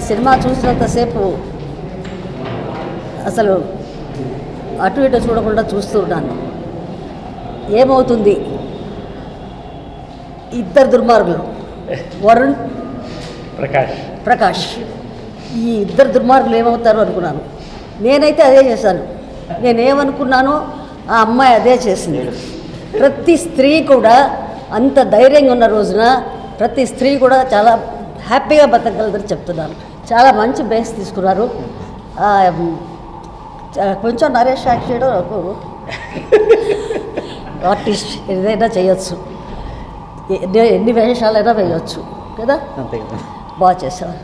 Cinema చూసినంతసేపు అసలు అటు ఇటు చూడకుండా చూస్తూ ఉన్నాను. ఏమవుతుంది, ఇద్దరు దుర్మార్గులు వరుణ్ ప్రకాష్ ఈ ఇద్దరు దుర్మార్గులు ఏమవుతారు అనుకున్నాను. నేనైతే అదే చేశాను. నేనేమనుకున్నానో ఆ అమ్మాయి అదే చేసింది. ప్రతి స్త్రీ కూడా అంత ధైర్యంగా ఉన్న రోజున ప్రతి స్త్రీ కూడా చాలా హ్యాపీగా బతకగలదని చెప్తున్నాను. చాలా మంచి బేస్ తీసుకున్నారు. కొంచెం నరేష్ యాక్ట్ చేయడం నాకు ఆర్టిస్ట్ ఏదైనా చేయొచ్చు, ఎన్ని వేషాలైనా వేయవచ్చు కదా. అంతే కదా, బాగా చేశారు.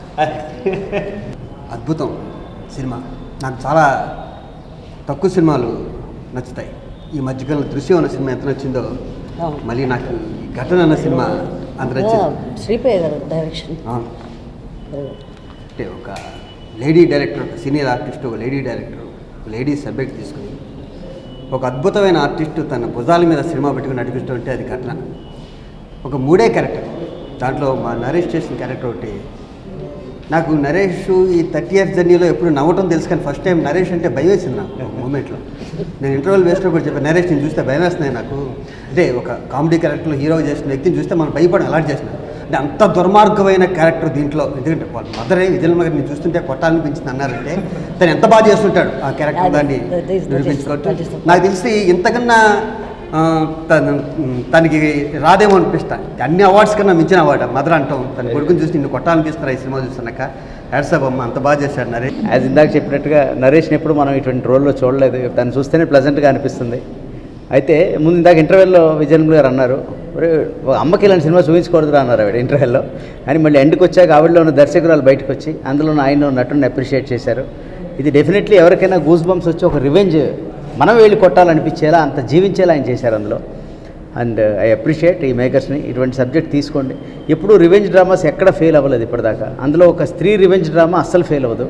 అద్భుతం సినిమా. నాకు చాలా తక్కువ సినిమాలు నచ్చుతాయి. ఈ మధ్యకాలంలో దృశ్యం అన్న సినిమా ఎంత నచ్చిందో మళ్ళీ నాకు ఈ ఘటన అన్న సినిమా అంత నచ్చింది. శ్రీపయ్య గారు డైరెక్షన్. అంటే ఒక లేడీ డైరెక్టర్, ఒక సీనియర్ ఆర్టిస్ట్, ఒక లేడీ డైరెక్టర్, లేడీ సబ్జెక్ట్ తీసుకుని ఒక అద్భుతమైన ఆర్టిస్టు తన భుజాల మీద సినిమా పెట్టుకుని నడిపిస్తుంటే అది ఘటన. ఒక 3 క్యారెక్టర్, దాంట్లో మా నరేష్ చేసిన క్యారెక్టర్ ఒకటి. నాకు నరేష్ ఈ 30 years జర్నీలో ఎప్పుడు నవ్వటం తెలుసు, కానీ ఫస్ట్ టైం నరేష్ అంటే భయం వేసింది నాకు ఒక మూమెంట్లో. నేను ఇంటర్వెల్ వేసినప్పుడు చెప్పాను, నరేష్ నేను చూస్తే భయం వేస్తున్నాయి నాకు. అంటే ఒక కామెడీ క్యారెక్టర్లో హీరోగా చేసిన వ్యక్తిని చూస్తే మనం భయపడం అలాంటి చేసిన అంటే అంత దుర్మార్గమైన క్యారెక్టర్ దీంట్లో. ఎందుకంటే వాళ్ళ మదరే విజయమ్మ గారిని చూస్తుంటే కొట్టాలనిపించింది అన్నారంటే తను ఎంత బాగా చేస్తుంటాడు ఆ క్యారెక్టర్, దాన్ని నిరూపించుకోవచ్చు. నాకు తెలిసి ఇంతకన్నా తనకి రాదేమో అనిపిస్తాను. అన్ని అవార్డ్స్ కన్నా మించిన అవార్డు మదర్ అంటాం. తన కొడుకుని చూసి నిన్ను కొట్టాలనిపిస్తారా ఈ సినిమా చూస్తున్నాక. హ్యాట్సాప్ అమ్మ, అంత బాగా చేశాడు నరేష్. యాజ్ ఇందాక చెప్పినట్టుగా నరేష్ని ఎప్పుడు మనం ఇటువంటి రోల్లో చూడలేదు. తను చూస్తేనే ప్లెజెంట్గా అనిపిస్తుంది. అయితే ముందు ఇందాక ఇంటర్వెల్లో విజయమ్మ గారు అన్నారు, అమ్మకి ఇలాంటి సినిమా చూపించకూడదురా అన్నారు ఆవిడ ఇంటర్వెల్లో. అని మళ్ళీ ఎండ్కి వచ్చాక ఆవిడలో ఉన్న దర్శకురాలు బయటకు వచ్చి అందులో ఆయన నటుని అప్రిషియేట్ చేశారు. ఇది డెఫినెట్లీ ఎవరికైనా గూస్ బంప్స్ వచ్చి ఒక రివెంజ్ మనం వెళ్ళి కొట్టాలనిపించేలా అంత జీవించేలా ఆయన చేశారు అందులో. అండ్ ఐ అప్రిషియేట్ ఈ మేకర్స్ని. ఇటువంటి సబ్జెక్ట్ తీసుకోండి. ఎప్పుడూ రివెంజ్ డ్రామాస్ ఎక్కడ ఫెయిల్ అవ్వలేదు ఇప్పటిదాకా. అందులో ఒక స్త్రీ రివెంజ్ డ్రామా అస్సలు ఫెయిల్ అవ్వదు.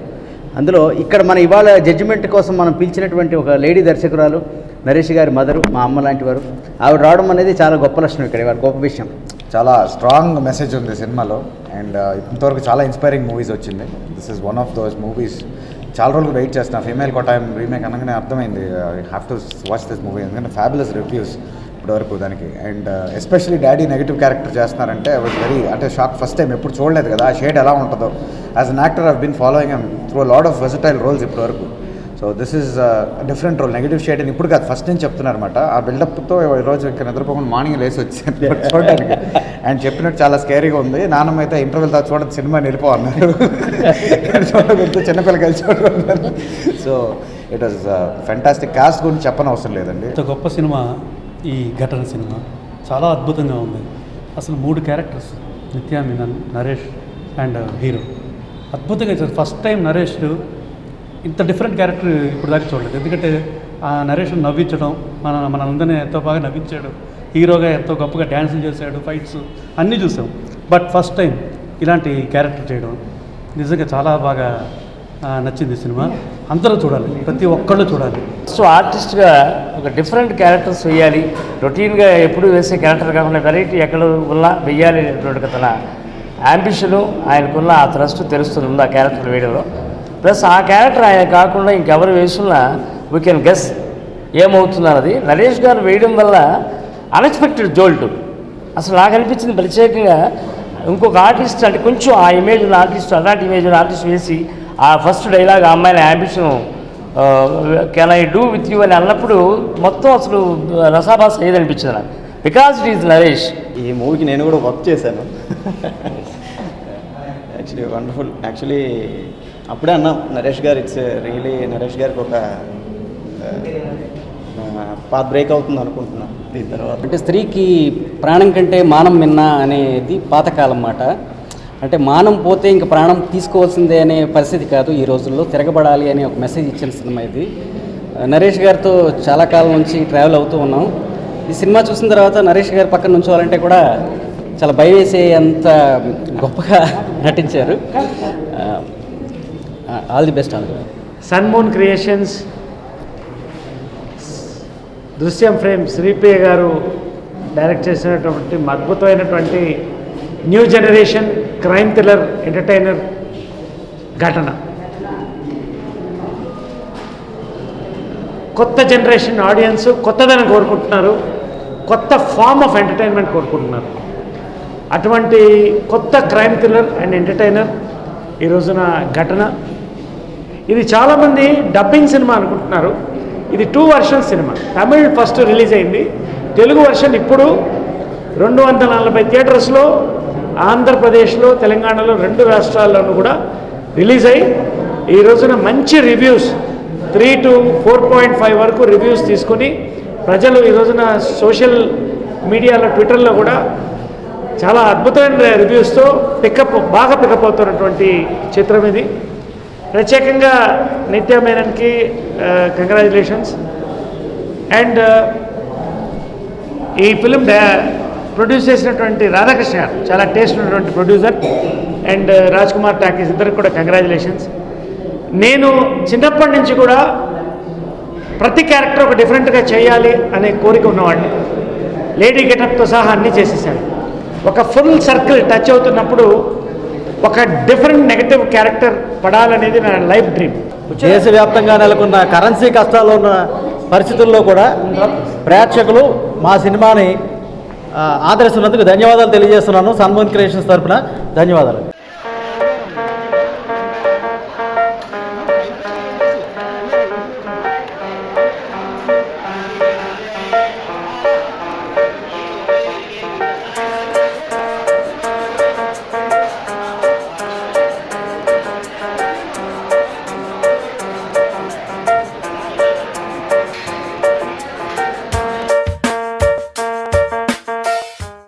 అందులో ఇక్కడ మన ఇవాళ జడ్జిమెంట్ కోసం మనం పిలిచినటువంటి ఒక లేడీ దర్శకురాలు నరేష్ గారి మదరు, మా అమ్మ లాంటి వారు, ఆవిడ రావడం అనేది చాలా గొప్ప లక్షణం. ఇక్కడ ఇవాళ గొప్ప విషయం. చాలా స్ట్రాంగ్ మెసేజ్ ఉంది సినిమాలో. అండ్ ఇంతవరకు చాలా ఇన్స్పైరింగ్ మూవీస్ వచ్చింది. This is one of those movies. చాలా రోజులు వెయిట్ చేస్తున్నా. ఫీమేల్ కొట్టాయం రీమేక్ అనగానే అర్థమైంది I have to watch this movie. ఎందుకంటే ఫ్యాబులస్ రివ్యూస్ ఇప్పటివరకు దానికి. And especially daddy negative character చేస్తున్నారంటే ఐ వాజ్ వెరీ అంటే షాక్. ఫస్ట్ టైం ఎప్పుడు చూడలేదు కదా ఆ షేడ్ ఎలా ఉంటుందో. As an actor I been following him through lot of versatile roles ఇప్పటివరకు. So this is different role. Negative shade అని ఇప్పుడు కాదు, ఫస్ట్ నుంచి చెప్తున్నారు అనమాట. ఆ బిల్డప్తో ఈరోజు ఇక్కడ నిద్రపోకుండా మార్నింగ్ లేసి వచ్చాను చూడడానికి. అండ్ చెప్పినట్టు చాలా స్కేరీగా ఉంది. నాన్నమ్మ అయితే ఇంటర్వెల్ దాకా చూడదు, సినిమా వెళ్ళిపోన్నారు, చూడగలుగుతూ చిన్నపిల్లకి వెళ్ళి చూడగలుగుతారు. So it was fantastic. Cost గురించి చెప్పనవసరం లేదండి. ఇంత గొప్ప సినిమా ఈ ఘటన సినిమా చాలా అద్భుతంగా ఉంది. అసలు 3 characters, Nithya Menen, Naresh and hero అద్భుతంగా ఇచ్చారు. ఫస్ట్ టైం నరేష్ ఇంత డిఫరెంట్ క్యారెక్టర్ ఇప్పుడు దాకా చూడలేదు. ఎందుకంటే ఆ నరేష్ నవ్వించడం, మనందరినీ ఎంతో బాగా నవ్వించాడు. హీరోగా ఎంతో గొప్పగా డ్యాన్సులు చేశాడు, ఫైట్స్ అన్నీ చూసాం. బట్ ఫస్ట్ టైం ఇలాంటి క్యారెక్టర్ చేయడం నిజంగా చాలా బాగా నచ్చింది సినిమా. అందరూ చూడాలి, ప్రతి ఒక్కళ్ళు చూడాలి. సో ఆర్టిస్ట్గా ఒక డిఫరెంట్ క్యారెక్టర్స్ వేయాలి. రొటీన్గా ఎప్పుడు వేసే క్యారెక్టర్ కాకుండా వెరైటీ ఎక్కడ ఉన్నా వెయ్యాలి అనేటువంటి తన యాంబిషను, ఆయనకున్న ఆ థ్రస్ట్ తెలుస్తుంది ఉంది ఆ క్యారెక్టర్ వేయడంలో. ప్లస్ ఆ క్యారెక్టర్ ఆయన కాకుండా ఇంకెవరు వేసున్నా వీ కెన్ గెస్ ఏమవుతుందన్నది. నరేష్ గారు వేయడం వల్ల అన్ఎక్స్పెక్టెడ్ జోల్ట్. అసలు నాకు అనిపించింది ప్రత్యేకంగా ఇంకొక ఆర్టిస్ట్ అంటే కొంచెం ఆ ఇమేజ్ ఉన్న ఆర్టిస్ట్, అలాంటి ఇమేజ్ ఉన్న ఆర్టిస్ట్ వేసి ఆ ఫస్ట్ డైలాగ్ ఆ అమ్మాయిల ambition can I do with you అని అన్నప్పుడు మొత్తం అసలు రసాభాస ఏదనిపించింది నాకు. Because it is Naresh. ఈ మూవీకి నేను కూడా వర్క్ చేశాను. Actually wonderful. యాక్చువల్లీ అప్పుడే అన్నాం నరేష్ గారు, ఇట్స్ రియలీ నరేష్ గారికి ఒక పాత్ బ్రేక్ అవుతుంది అనుకుంటున్నాను దీని తర్వాత. అంటే స్త్రీకి ప్రాణం కంటే మానం మిన్న అనేది పాతకాలం మాట. అంటే మానం పోతే ఇంక ప్రాణం తీసుకోవాల్సిందే అనే పరిస్థితి కాదు ఈ రోజుల్లో. తిరగబడాలి అనే ఒక మెసేజ్ ఇచ్చిన సినిమా ఇది. నరేష్ గారితో చాలా కాలం నుంచి ట్రావెల్ అవుతూ ఉన్నాం. ఈ సినిమా చూసిన తర్వాత నరేష్ గారి పక్కన నుంచోవాలంటే కూడా చాలా భయం వేసే అంత గొప్పగా నటించారు. All the best. Sunmoon creations, Drishyam frame Sripriya garu direct చేసినటువంటి అద్భుతమైనటువంటి new generation crime thriller entertainer Ghatana. కొత్త జనరేషన్ ఆడియన్స్ కొత్తదనం కోరుకుంటున్నారు, కొత్త ఫామ్ ఆఫ్ ఎంటర్టైన్మెంట్ కోరుకుంటున్నారు. అటువంటి కొత్త క్రైమ్ థ్రిల్లర్ అండ్ ఎంటర్టైనర్ ఈ రోజున ఘటన. ఇది చాలామంది డబ్బింగ్ సినిమా అనుకుంటున్నారు. ఇది 2 version cinema. Tamil first release అయింది, తెలుగు వర్షన్ ఇప్పుడు 240 థియేటర్స్లో ఆంధ్రప్రదేశ్లో, తెలంగాణలో 2 రాష్ట్రాల్లోనూ కూడా రిలీజ్ అయ్యి ఈ రోజున మంచి రివ్యూస్ 3 to 4.5 వరకు రివ్యూస్ తీసుకొని ప్రజలు ఈ రోజున సోషల్ మీడియాలో, ట్విట్టర్లో కూడా చాలా అద్భుతమైన రివ్యూస్తో బాగా పికప్ అవుతున్నటువంటి చిత్రం ఇది. ప్రత్యేకంగా నిత్యా మేనన్కి కంగ్రాచులేషన్స్. అండ్ ఈ ఫిలిం ప్రొడ్యూస్ చేసినటువంటి రాధాకృష్ణ గారు చాలా టేస్ట్ ఉన్నటువంటి producer, and Raj Kumar talkies ఇద్దరికి కూడా కంగ్రాచులేషన్స్. నేను చిన్నప్పటి నుంచి కూడా ప్రతి క్యారెక్టర్ ఒక డిఫరెంట్గా చేయాలి అనే కోరిక ఉన్నవాడిని. లేడీ గెటప్తో సహా అన్నీ చేసేసాను. ఒక ఫుల్ సర్కిల్ టచ్ అవుతున్నప్పుడు ఒక డిఫరెంట్ నెగటివ్ క్యారెక్టర్ పడాలనేది నా లైఫ్ డ్రీమ్. దేశవ్యాప్తంగా నెలకొన్న కరెన్సీ కష్టాల్లో ఉన్న పరిస్థితుల్లో కూడా ప్రేక్షకులు మా సినిమాని ఆదరిస్తున్నందుకు ధన్యవాదాలు తెలియజేస్తున్నాను. సన్మోహన్ క్రియేషన్స్ తరఫున ధన్యవాదాలు.